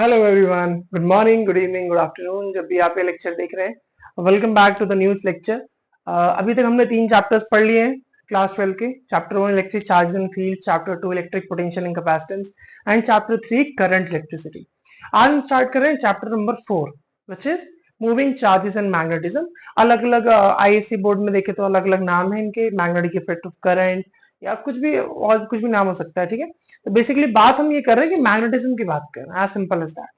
Hello everyone, good morning, good evening, good afternoon, जब भी आप ये लेक्चर देख रहे हैं। Welcome back to the news lecture. अभी तक हमने 3 चैप्टर्स पढ़ लिए हैं क्लास 12 के। Chapter 1 electric charges and field, chapter 2 electric potential and capacitance and chapter 3 current electricity. आज हम स्टार्ट कर रहे हैं chapter number 4 which is moving charges and magnetism. अलग अलग आईएससी बोर्ड में देखे तो अलग अलग नाम है इनके, मैग्नेटिक इफेक्ट ऑफ करंट या कुछ भी और कुछ भी नाम हो सकता है। ठीक है, तो बेसिकली बात हम ये कर रहे हैं कि मैग्नेटिज्म की बात कर रहे हैं, एज सिंपल एज दैट।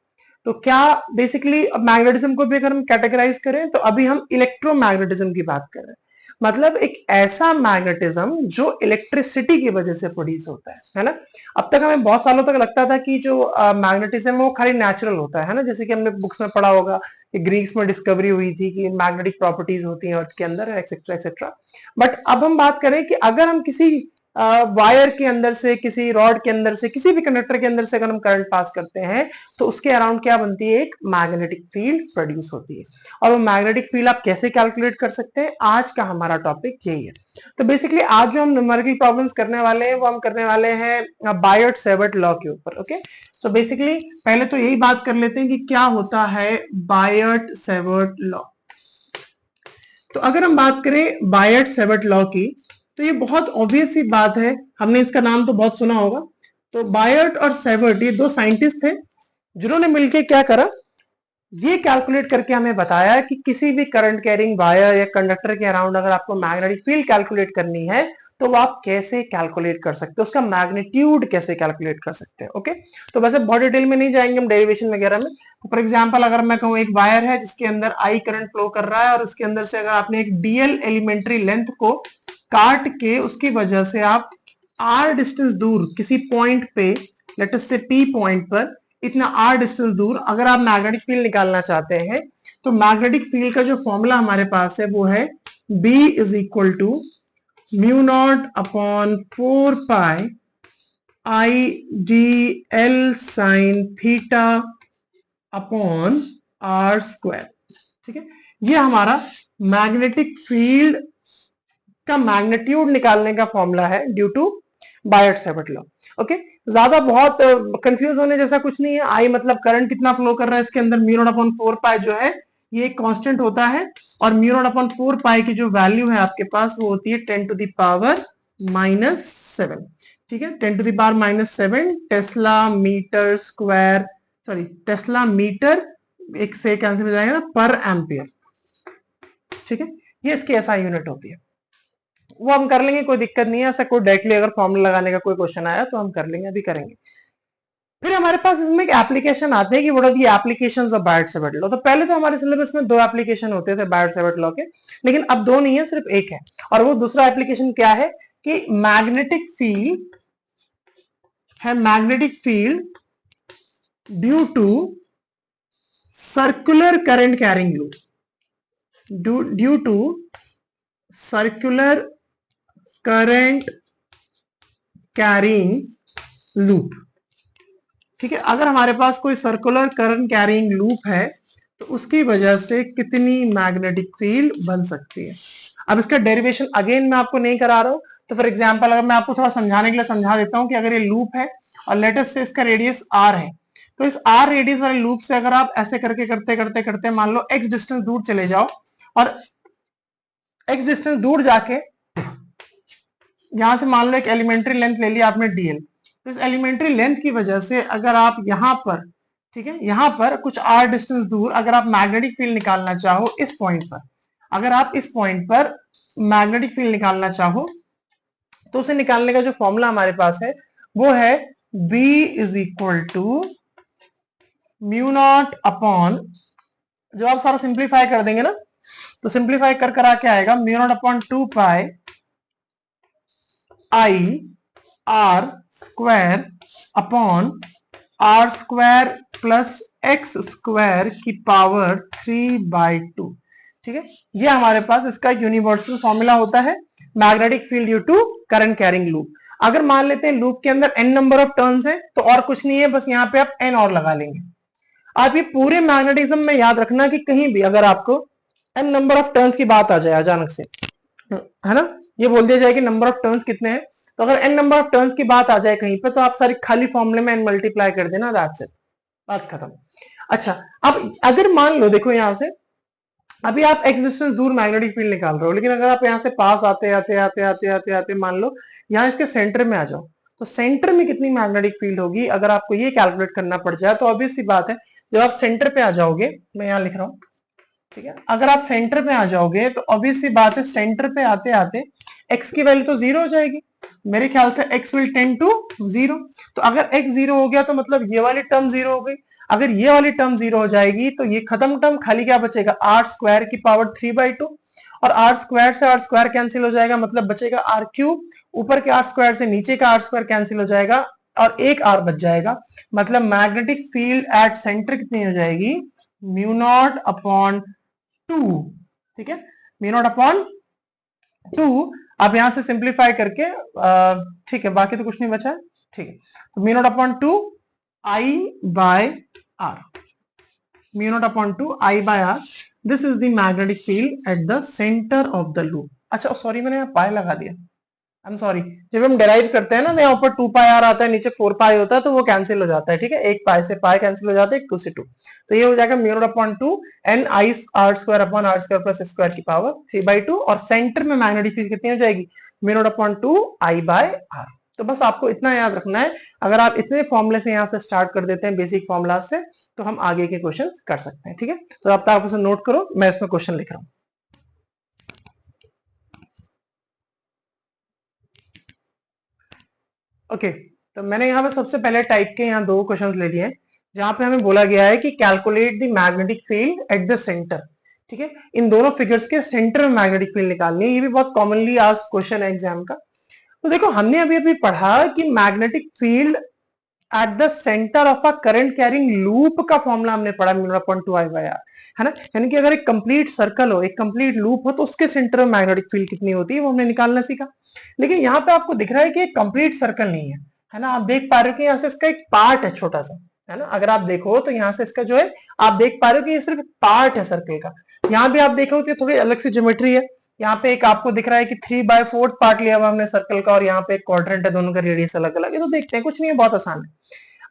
तो क्या बेसिकली अब मैग्नेटिज्म को भी अगर हम कैटेगराइज करें तो अभी हम इलेक्ट्रोमैग्नेटिज्म की बात कर रहे हैं। मतलब एक ऐसा मैग्नेटिज्म जो इलेक्ट्रिसिटी की वजह से प्रोड्यूस होता है ना। अब तक हमें बहुत सालों तक लगता था कि जो मैग्नेटिज्म है वो खाली नेचुरल होता है ना, जैसे कि हमने बुक्स में पढ़ा होगा कि ग्रीक्स में डिस्कवरी हुई थी कि मैग्नेटिक प्रॉपर्टीज होती हैं अर्थ के अंदर, एक्सेट्रा एक्सेट्रा। बट अब हम बात करें कि अगर हम किसी वायर के अंदर से, किसी रॉड के अंदर से, किसी भी कंडक्टर के अंदर से अगर हम करंट पास करते हैं तो उसके अराउंड क्या बनती है, एक मैग्नेटिक फील्ड प्रोड्यूस होती है। और वो मैग्नेटिक फील्ड आप कैसे कैलकुलेट कर सकते हैं, आज का हमारा टॉपिक यही है। तो बेसिकली आज जो हम न्यूमेरिकल प्रॉब्लम्स करने वाले हैं वो हम करने वाले हैं बायट-सेवर्ट लॉ के ऊपर। ओके, तो बेसिकली पहले तो यही बात कर लेते हैं कि क्या होता है बायट-सेवर्ट लॉ। तो अगर हम बात करें बायट-सेवर्ट लॉ की तो ये बहुत ऑब्वियस सी बात है, हमने इसका नाम तो बहुत सुना होगा। तो बायट और सेवर्ट ये दो साइंटिस्ट थे जिन्होंने मिलकर क्या करा, ये कैलकुलेट करके हमें बताया कि किसी भी करंट कैरिंग वायर या कंडक्टर के अराउंड अगर आपको मैग्नेटिक फील्ड कैलकुलेट करनी है तो वो आप कैसे कैलकुलेट कर सकते हो, उसका मैग्नीट्यूड कैसे कैलकुलेट कर सकते हैं। ओके, तो वैसे बहुत डिटेल में नहीं जाएंगे हम डेरिवेशन वगैरह में। फॉर एग्जांपल अगर मैं कहूं एक वायर है जिसके अंदर आई करंट फ्लो कर रहा है और उसके अंदर से अगर आपने एक डीएल एलिमेंट्री लेंथ को काट के उसकी वजह से आप आर डिस्टेंस दूर किसी पॉइंट पे, लेट अस से पी पॉइंट पर इतना आर डिस्टेंस दूर अगर आप मैग्नेटिक फील्ड निकालना चाहते हैं तो मैग्नेटिक फील्ड का जो फॉर्मूला हमारे पास है वो है B is equal to mu not upon 4 pi I D L sine theta upon R square. ठीक है, ये हमारा मैग्नेटिक फील्ड का मैग्नीट्यूड निकालने का फॉर्मूला है ड्यू टू बायट-सेवर्ट लॉ। ओके, ज्यादा बहुत कंफ्यूज होने जैसा कुछ नहीं है। आई मतलब करंट कितना फ्लो कर रहा है इसके अंदर, म्यू नॉट अपॉन 4 पाई जो है ये एक कांस्टेंट होता है और म्यू नॉट अपॉन 4 पाई की जो वैल्यू है आपके पास वो होती है 10 टू द पावर -7। ठीक है, 10 to the power -7 tesla metre square, sorry tesla metre, एक से कैंसिल हो जाएगा ना, पर एम्पियर। ठीक है, ये इसकी ऐसा यूनिट होती है, वो हम कर लेंगे, कोई दिक्कत नहीं है। ऐसा कोई डायरेक्टली अगर फॉर्मूला लगाने का कोई क्वेश्चन आया तो हम कर लेंगे, अभी करेंगे। फिर हमारे पास इसमें एक एप्लीकेशन आते हैं कि what are the applications of Biot Savart law. तो पहले तो हमारे सिलेबस में 2 एप्लीकेशन होते थे बायट-सेवर्ट लॉ के, लेकिन अब 2 नहीं है, सिर्फ एक है। और वो दूसरा एप्लीकेशन क्या है कि मैग्नेटिक फील्ड है, magnetic field due to circular current carrying loop, due to circular current carrying loop. ठीक है, अगर हमारे पास कोई सर्कुलर करंट कैरिंग लूप है तो उसकी वजह से कितनी मैग्नेटिक फील्ड बन सकती है। अब इसका डेरिवेशन अगेन मैं आपको नहीं करा रहा हूं, तो फॉर एग्जांपल अगर मैं आपको थोड़ा समझाने के लिए समझा देता हूं कि अगर ये लूप है और लेट अस से इसका रेडियस r है, तो इस r रेडियस वाले लूप से अगर आप ऐसे करके करते करते करते मान लो x डिस्टेंस दूर चले जाओ और x डिस्टेंस दूर जाके यहां से मान लो एक एलिमेंट्री लेंथ ले लिया आपने dl, तो इस एलिमेंट्री लेंथ की वजह से अगर आप यहां पर, ठीक है, यहां पर कुछ r डिस्टेंस दूर अगर आप मैग्नेटिक फील्ड निकालना चाहो इस पॉइंट पर, अगर आप इस पॉइंट पर मैग्नेटिक फील्ड निकालना चाहो तो उसे निकालने का जो फॉर्मूला हमारे पास है वो है B is equal to mu not upon, जो आप सारा सिंप्लीफाई कर देंगे ना तो सिंप्लीफाई कर कर आके आएगा mu not upon 2 pi I R square upon R square plus X square की पावर 3/2। ठीक है, ये हमारे पास इसका यूनिवर्सल फॉर्मूला होता है magnetic field due to current carrying loop. अगर मान लेते हैं लूप के अंदर n नंबर ऑफ टर्न्स है तो और कुछ नहीं है, बस यहाँ पे आप n और लगा लेंगे। आप ये पूरे मैग्नेटिज्म में याद रखना कि कहीं भी अगर आपको n नंबर ऑफ टर्न्स की बात आ जाए अचानक से, है ना, ये बोल दिया जाए कि नंबर ऑफ टर्न्स कितने हैं, तो अगर n नंबर ऑफ टर्न्स की बात आ जाए कहीं पे तो आप सारी खाली फॉर्मूले में n मल्टीप्लाई कर देना, दैट्स इट। बात खत्म। अच्छा, अब अगर मान लो देखो यहां से अभी आप एक्स डिस्टेंस दूर मैग्नेटिक फील्ड निकाल रहे हो, लेकिन अगर आप यहाँ से पास आते आते आते आते आते आते मान लो यहाँ इसके सेंटर में आ जाओ, तो सेंटर में कितनी मैग्नेटिक फील्ड होगी अगर आपको ये कैलकुलेट करना पड़ जाए, तो ऑब्वियस सी बात है जब आप सेंटर पे आ जाओगे, मैं यहाँ लिख रहा हूँ, ठीक है, अगर आप सेंटर पे आ जाओगे तो ऑब्वियस सी बात है सेंटर पे आते आते एक्स की वैल्यू तो जीरो हो जाएगी, मेरे ख्याल से X will tend to zero. तो अगर एक्स जीरो हो गया तो मतलब ये वाली टर्म जीरो हो गई, अगर ये वाली टर्म जीरो हो जाएगी तो ये खत्म टर्म, खाली क्या बचेगा, आर स्क्वायर की पावर 3/2, और आर स्क्वायर से आर स्क्वायर कैंसिल हो जाएगा, मतलब बचेगा आर क्यूब, ऊपर के आर स्क्वायर से नीचे का आर स्क्वायर कैंसिल हो जाएगा और एक आर बच जाएगा, मतलब मैग्नेटिक फील्ड एट सेंटर कितनी हो जाएगी, म्यू नॉट अपॉन 2, ठीक है, म्यू नॉट अपॉन 2। आप यहां से सिंप्लीफाई करके ठीक है, बाकी तो कुछ नहीं बचा है, ठीक है, तो mu not upon 2 I by R, mu not upon 2 I by R, this is the magnetic field at the centre of the loop. अच्छा सॉरी, मैंने यहाँ पाई लगा दिया, आई एम सॉरी, जब हम डेराइव करते हैं ना, यहाँ ऊपर 2 पाई आर आता है, नीचे 4 पाई होता है, तो वो कैंसिल हो जाता है, ठीक है, एक पाई से पाई कैंसिल हो जाता है, एक 2 से 2, तो ये हो जाएगा mu not upon 2 n I R square upon R square plus square की पावर 3/2, और सेंटर में मैग्नेटिक फील्ड कितनी हो जाएगी, mu not upon 2 I by R. तो बस आपको इतना याद रखना है, अगर आप इतने फॉर्मूले से यहाँ से स्टार्ट कर देते हैं बेसिक फॉर्मूला से, तो हम आगे के क्वेश्चन कर सकते हैं, ठीक है, तो आप नोट करो, मैं इसमें क्वेश्चन लिख रहा हूँ। ओके, तो मैंने यहाँ पे सबसे पहले टाइप के यहाँ दो क्वेश्चंस ले लिए हैं, जहां पे हमें बोला गया है कि calculate the magnetic field at the centre, ठीक है, इन दोनों फिगर्स के सेंटर में मैग्नेटिक फील्ड निकालनी है, ये भी बहुत कॉमनली आस्क्ड क्वेश्चन है एग्जाम का। तो देखो हमने अभी अभी पढ़ा कि magnetic field at the centre of a current carrying loop का फॉर्मूला हमने पढ़ा, mu not upon 2 I by R, है ना, यानी कि अगर एक कंप्लीट सर्कल हो, एक कंप्लीट लूप हो, तो उसके सेंटर में मैग्नेटिक फील्ड कितनी होती है वो हमने निकालना सीखा। लेकिन यहाँ पे आपको दिख रहा है कि एक कंप्लीट सर्कल नहीं है ना, आप देख पा रहे हो कि यहाँ से इसका एक पार्ट है छोटा सा, है ना, अगर आप देखो तो यहाँ से इसका जो है आप देख पा रहे हो कि ये सिर्फ पार्ट है सर्कल का। यहाँ भी आप देखो तो थोड़ी अलग सी ज्योमेट्री है, यहाँ पे एक आपको दिख रहा है कि 3/4 पार्ट लिया हुआ हमने सर्कल का, और यहाँ पे एक क्वाड्रेंट है, दोनों का रेडियस अलग अलग है, तो देखते हैं, कुछ नहीं है, बहुत आसान है।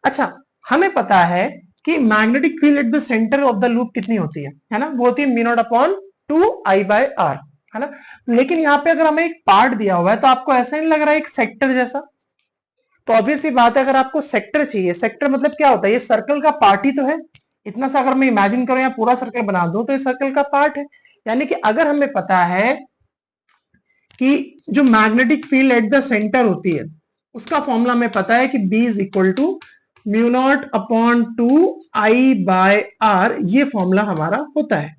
अच्छा, हमें पता है कि magnetic field at the centre of the loop कितनी होती है ना, वो होती है mu not upon 2 I by R, है ना, लेकिन यहाँ पे अगर हमें एक पार्ट दिया हुआ है तो आपको ऐसा नहीं लग रहा है एक सेक्टर जैसा, तो ऑब्वियस सी बात है अगर आपको सेक्टर चाहिए, सेक्टर मतलब क्या होता है, ये सर्कल का पार्ट ही तो है, इतना सा अगर मैं इमेजिन करूं या पूरा सर्कल बना दूं तो ये सर्कल का पार्ट है, यानी कि अगर हमें पता है कि जो magnetic field at the centre होती है उसका फॉर्मूला हमें पता है कि B is equal to mu not upon 2 I by R, ये फॉर्मूला हमारा होता है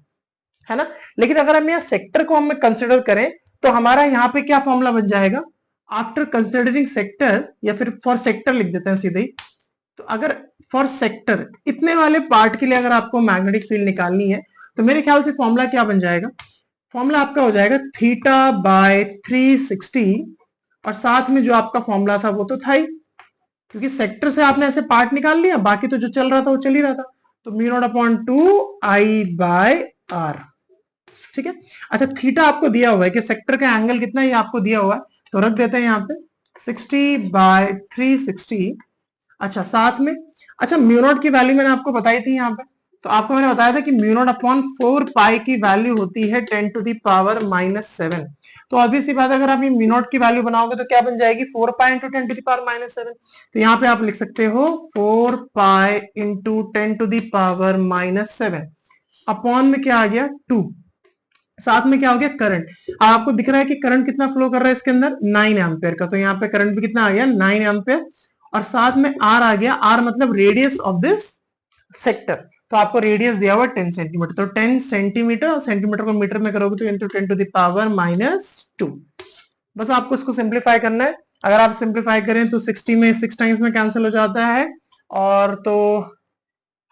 ना, लेकिन अगर हम यहाँ सेक्टर को हम कंसिडर करें तो हमारा यहाँ पे क्या फॉर्मूला बन जाएगा, आफ्टर कंसिडरिंग सेक्टर, या फिर फॉर सेक्टर लिख देते हैं सीधे ही, तो अगर फॉर सेक्टर इतने वाले पार्ट के लिए अगर आपको मैग्नेटिक फील्ड निकालनी है तो मेरे ख्याल से फॉर्मूला क्या बन जाएगा, फॉर्मूला आपका हो जाएगा थीटा बाय 360, और साथ में जो आपका फॉर्मूला था वो तो था ही, क्योंकि सेक्टर से आपने ऐसे पार्ट निकाल लिया, बाकी तो जो चल रहा था वो चल ही रहा था, तो mu not upon 2 I by R, ठीक है। अच्छा, थीटा आपको दिया हुआ है कि सेक्टर का एंगल कितना है, आपको दिया हुआ है, तो रख देते हैं यहाँ पे 60/360। अच्छा, साथ में अच्छा म्यू नॉट की वैल्यू मैंने आपको बताई थी यहाँ पे, तो आपको मैंने बताया था कि म्यू नॉट अपॉन 4 पाई की वैल्यू होती है 10 टू दी पावर -7, तो ऑब्वियस सी बात है अगर आप ये म्यू नॉट की वैल्यू बनाओगे तो क्या बन जाएगी, 4 pi into 10 to the power -7, तो यहाँ पे आप लिख सकते हो 4 pi into 10 to the power -7, upon में क्या आ गया 2, साथ में क्या हो गया करंट, आपको दिख रहा है कि करंट कितना फ्लो कर रहा है इसके अंदर, 9 एम्पियर का, तो यहाँ पे करंट भी कितना आ गया 9 एम्पियर, और साथ में आर आ गया, आर मतलब रेडियस ऑफ दिस सेक्टर, तो आपको रेडियस दिया हुआ 10 सेंटीमीटर, तो 10 सेंटीमीटर, और सेंटीमीटर को मीटर में करोगे तो इंटू 10 टू द पावर -2, बस आपको इसको सिंप्लीफाई करना है, अगर आप सिंप्लीफाई करें तो 60 में 6 टाइम्स में कैंसिल हो जाता है, और तो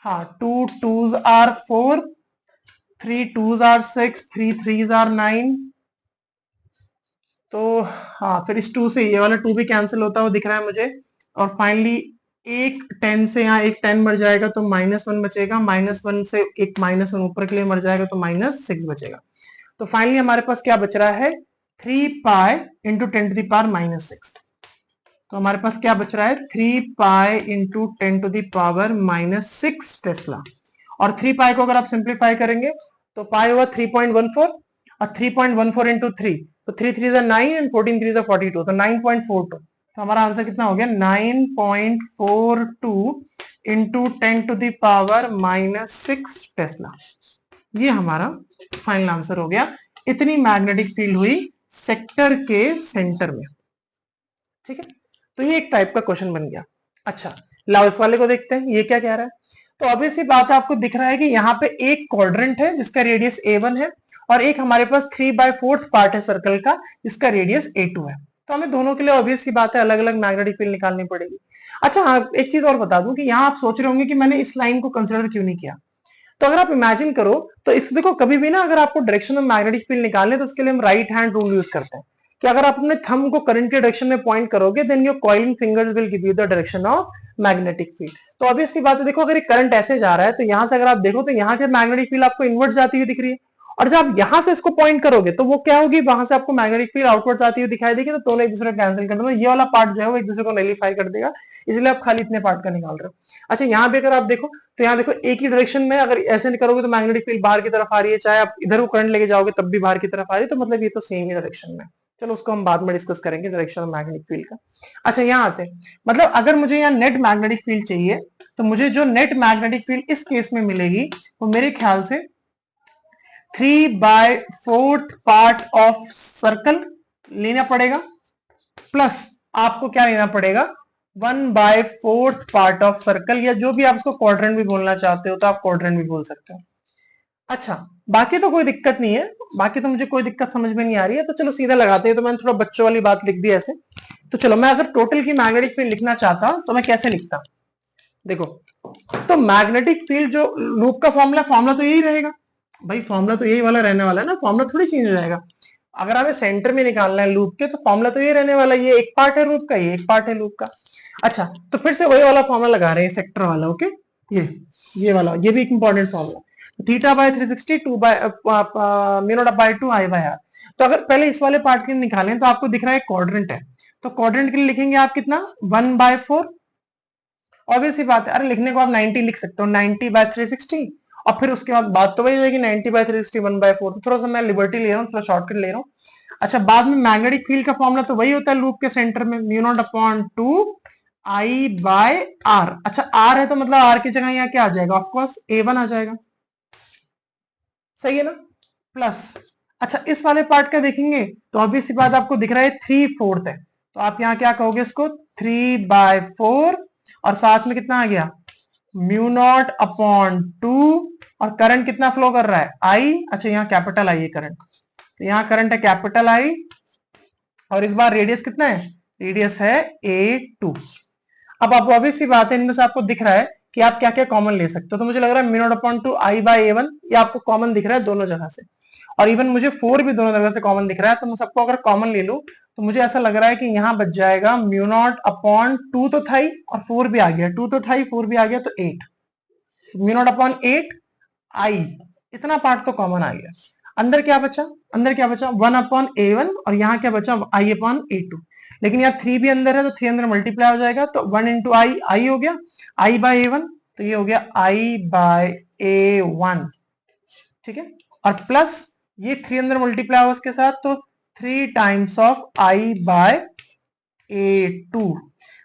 हाँ 2 2s are 4, 3 2s are 6, 3 3s are 9, तो हाँ फिर इस 2 से ये वाला 2 भी कैंसिल होता हुआ दिख रहा है मुझे, और फाइनली एक 10 से यहाँ एक 10 मर जाएगा तो -1 बचेगा, -1 से एक -1 ऊपर के लिए मर जाएगा तो -6 बचेगा, तो फाइनली हमारे पास क्या बच रहा है 3 pi into 10 to the power -6, तो हमारे पास क्या बच रहा है 3 पाई इंटू 10⁻⁻⁻6 टेस्ला। और 3 पाई को अगर आप सिंप्लीफाई करेंगे तो पाई हुआ 3.14 और 3.14 इंटू 3 तो 3 3 9 एंड 14 3 42 तो 9.42। तो हमारा आंसर कितना हो गया 9.42 इंटू 10⁻⁻6 टेस्ला। ये हमारा फाइनल आंसर हो गया। इतनी मैग्नेटिक फील्ड हुई सेक्टर के सेंटर में। ठीक है, तो ये एक टाइप का क्वेश्चन बन गया। अच्छा, लाओ इस वाले को देखते हैं, ये क्या कह रहा है। तो ऑब्वियस सी बात है, आपको दिख रहा है कि यहाँ पे एक क्वाड्रेंट है जिसका रेडियस A1 है और एक हमारे पास 3/4 पार्ट है सर्कल का जिसका रेडियस A2 है। तो हमें दोनों के लिए ऑब्वियस सी बात है अलग अलग मैग्नेटिक फील्ड निकालनी पड़ेगी। अच्छा हाँ, एक चीज और बता दूं कि यहाँ आप सोच रहे होंगे कि मैंने इस लाइन को कंसिडर क्यों नहीं किया। तो अगर आप इमेजिन करो तो इस देखो, कभी भी ना अगर आपको डायरेक्शन में मैग्नेटिक फील्ड निकालने तो उसके लिए हम राइट हैंड रूल यूज करते हैं कि अगर आप अपने थंब को करंट के डायरेक्शन में पॉइंट करोगे then your coiling fingers will give you the direction of magnetic field. तो ऑब्वियसली बात है, देखो अगर एक करंट ऐसे जा रहा है तो यहां से अगर आप देखो तो यहाँ के मैग्नेटिक फील्ड आपको इनवर्ट जाती हुई दिख रही है और जब आप यहां से इसको पॉइंट करोगे तो वो क्या होगी, वहां से आपको मैग्नेटिक फील्ड आउटवर्ड आती हुई दिखाई देगी। तो दोनों एक दूसरे को कैंसिल कर देंगे, ये वाला पार्ट जो है वो एक दूसरे को नलिफाई कर देगा, इसलिए आप खाली इतने पार्ट का निकाल रहे हो। अच्छा, यहाँ पे अगर आप देखो तो यहाँ देखो एक ही डायरेक्शन में अगर ऐसे करोगे तो मैग्नेटिक फील्ड बाहर की तरफ आ रही है, चाहे आप इधर को करंट लेके जाओगे तब भी बाहर की तरफ आ रही है, तो मतलब ये तो सेम ही डायरेक्शन में। चलो उसको हम बाद में डिस्कस करेंगे डायरेक्शन ऑफ मैग्नेटिक फील्ड का। अच्छा, यहाँ आते हैं, मतलब अगर मुझे यहाँ नेट मैग्नेटिक फील्ड चाहिए तो मुझे जो नेट मैग्नेटिक फील्ड इस केस में मिलेगी वो मेरे ख्याल से 3/4 पार्ट ऑफ सर्कल लेना पड़ेगा, प्लस आपको क्या लेना पड़ेगा 1/4 पार्ट ऑफ सर्कल, या जो भी आप इसको क्वाड्रेंट भी बोलना चाहते हो तो आप क्वाड्रेंट भी बोल सकते हो। अच्छा, बाकी तो कोई दिक्कत नहीं है, बाकी तो मुझे कोई दिक्कत समझ में नहीं आ रही है, तो चलो सीधा लगाते हैं। तो मैंने थोड़ा बच्चों वाली बात लिख दी ऐसे। तो चलो मैं अगर टोटल की मैग्नेटिक फील्ड लिखना चाहता तो मैं कैसे लिखता, देखो। तो मैग्नेटिक फील्ड जो लूप का फॉर्मूला तो यही रहेगा भाई, फॉर्मूला तो यही वाला रहने वाला है ना, फॉर्मूला थोड़ी चेंज हो जाएगा। अगर हमें सेंटर में निकालना है लूप के तो फॉर्मूला तो ये रहने वाला है, ये एक पार्ट है लूप का, ये एक पार्ट है लूप का। अच्छा, तो फिर से वही वाला फॉर्मूला लगा रहे हैं, सेक्टर वाला। ओके, ये वाला, ये भी एक इंपॉर्टेंट फॉर्मूला, θ/360 μ0/2 I/r। तो अगर पहले इस वाले पार्ट के निकालें तो आपको दिख रहा है क्वाड्रेंट है, तो क्वाड्रेंट के लिए लिखेंगे आप कितना 1/4। ऑब्वियस सी बात है, अरे लिखने को आप 90 लिख सकते हो, 90/360, और फिर उसके बाद बात तो वही हो जाएगी 90/360 1/4। तो थोड़ा सा मैं लिबर्टी ले रहा हूँ, थोड़ा शॉर्टकट ले रहा हूँ। अच्छा, बाद में मैग्नेटिक फील्ड का फॉर्मूला तो वही होता है लूप के सेंटर में μ0/2 I/r। अच्छा, r है तो मतलब r की जगह यहाँ क्या आ जाएगा, ऑफकोर्स A1 आ जाएगा, सही है ना, प्लस। अच्छा, इस वाले पार्ट का देखेंगे तो ऑब्वियस सी बात आपको दिख रहा है 3/4 है, तो आप यहाँ क्या कहोगे इसको 3/4, और साथ में कितना आ गया μ0/2, और करंट कितना फ्लो कर रहा है I। अच्छा, यहाँ कैपिटल I है करंट, तो यहाँ करंट है कैपिटल I, और इस बार रेडियस कितना है, रेडियस है A2। अब आप ऑब्वियस सी बात है, इनमें से आपको दिख रहा है कि आप क्या क्या कॉमन ले सकते हो, तो मुझे लग रहा है μ0/2 I/A1 ये आपको कॉमन दिख रहा है दोनों जगह से, और इवन मुझे 4 भी दोनों जगह से कॉमन दिख रहा है। तो मैं सबको अगर कॉमन ले लूं तो मुझे ऐसा लग रहा है कि यहाँ बच जाएगा μ0/2 तो था ही, और 4 भी आ गया, 2 तो था ही, 4 भी आ गया, तो 8 μ0/8 I, इतना पार्ट तो कॉमन आ गया। अंदर क्या बचा, 1/A1, और यहाँ क्या बचा I/A2। लेकिन यहाँ 3 भी अंदर है तो 3 अंदर मल्टीप्लाई हो जाएगा, तो 1 इंटू I हो गया I/A1, तो ये हो गया I/A1, ठीक है, और प्लस ये 3 अंदर मल्टीप्लाई हो उसके साथ, तो 3 टाइम्स ऑफ I/A2।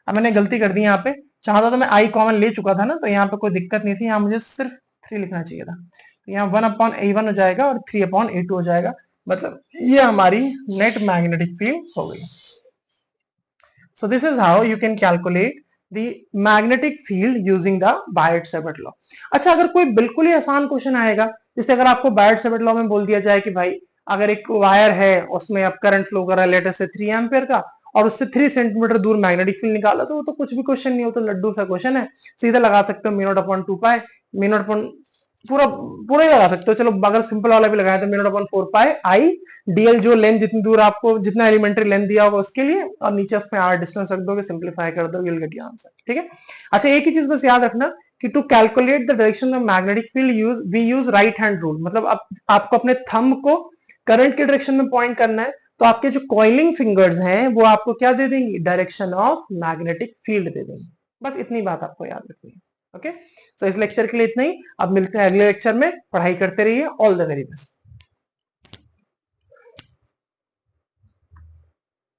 अब मैंने गलती कर दी यहाँ पे, चाहता तो मैं I कॉमन ले चुका था ना, तो यहाँ पे कोई दिक्कत नहीं थी, यहाँ मुझे सिर्फ 3 लिखना चाहिए था, तो यहाँ 1/A1 हो जाएगा और 3/A2 हो जाएगा, मतलब ये हमारी नेट मैग्नेटिक फील्ड हो गई। So this is how you can calculate the magnetic field using the Biot-Savart law। अच्छा, अगर कोई बिल्कुल ही आसान क्वेश्चन आएगा, जैसे अगर आपको Biot-Savart लॉ में बोल दिया जाए कि भाई अगर एक वायर है उसमें अब करंट फ्लो कर रहा है लेटर से 3 एम्पियर का, और उससे 3 सेंटीमीटर दूर मैग्नेटिक फील्ड निकाला, तो वो तो कुछ भी क्वेश्चन नहीं हो, तो लड्डू सा क्वेश्चन है, सीधा लगा सकते हो μ0/2 पाई, पूरा पूरा ही लगा सकते हो। चलो अगर सिंपल वाला भी लगाया तो μ0/4 पाई I dl, जो लेंथ जितनी दूर आपको जितना एलिमेंट्री लेंथ दिया होगा उसके लिए, और नीचे उसमें r डिस्टेंस रख दोगे, सिंपलीफाई कर दोगे, you'll get your आंसर, ठीक है। अच्छा, एक ही चीज बस याद रखना कि to calculate the direction of magnetic field we use right hand rule, मतलब आपको अपने थंब को करंट के डायरेक्शन में पॉइंट करना है तो आपके जो कॉइलिंग फिंगर्स हैं वो आपको क्या दे देंगी, डायरेक्शन ऑफ मैग्नेटिक फील्ड दे देंगे। बस इतनी बात आपको याद रखनी है। ओके, सो इस लेक्चर के लिए इतना ही। अब मिलते हैं अगले लेक्चर में, पढ़ाई करते रहिए। All the very best.